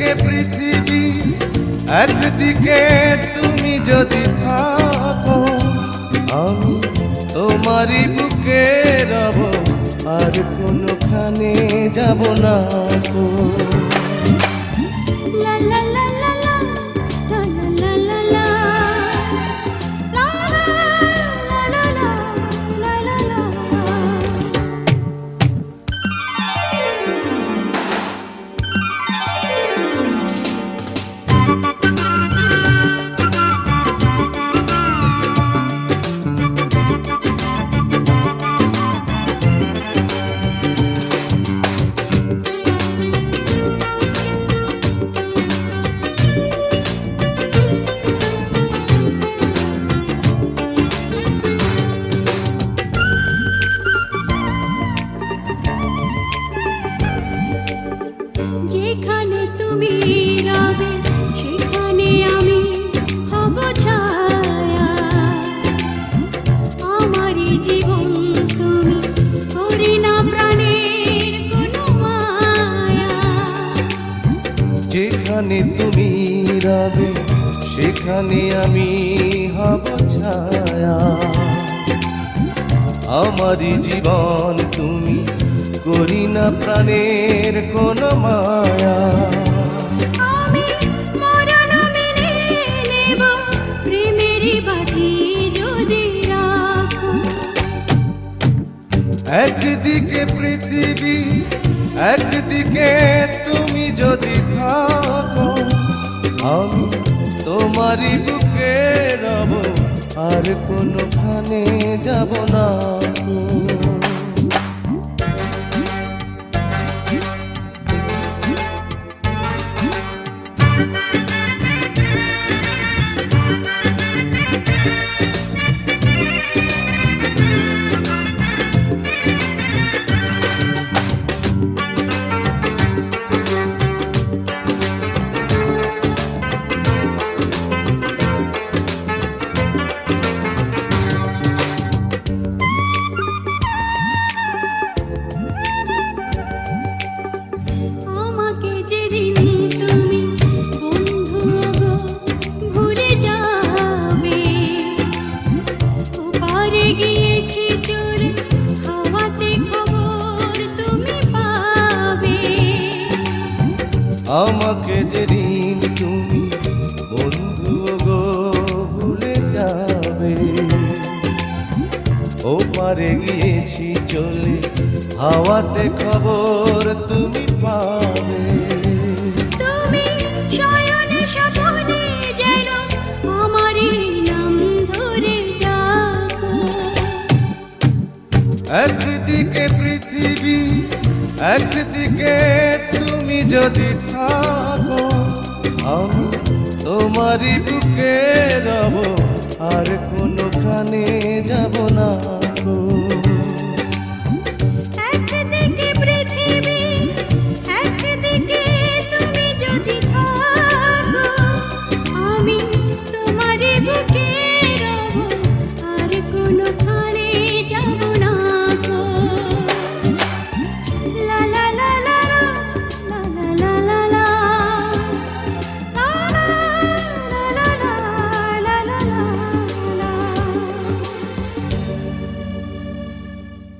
একদিকে পৃথিবী, একদিকে তুমি যদি থাকো, আমি তোমারই বুকে রব, আর কোনোখানে যাব না তো। যেখানে তুমি রবে সেখানে আমি হব ছায়া, আমারই জীবন তুমি করি না প্রাণের কোনো মায়া। যেখানে তুমি রবে সেখানে আমি হব ছায়া, আমারই জীবন তুমি করি না প্রাণের কোনো মায়া। আমি মরণ মেনে নেব প্রেমেরই বাজি যদি রাখো। একদিকে পৃথিবী, একদিকে তুমি যদি থাকো, আমি তোমারই বুকে রব, আর কোনোখানে যাব না তো। আমাকে যেদিন তুমি বন্ধু গো ভুলে যাবে, ও পারে গিয়েছি চলে হাওয়াতে খবর তুমি পাবে। তুমি শয়নে স্বপ্নে যেন আমারই নাম ধরে ডাকো। একদিকে পৃথিবী, একদিকে তুমি যদি থাকো, আমি তোমারই বুকে রব, আর কোনোখানে যাব না।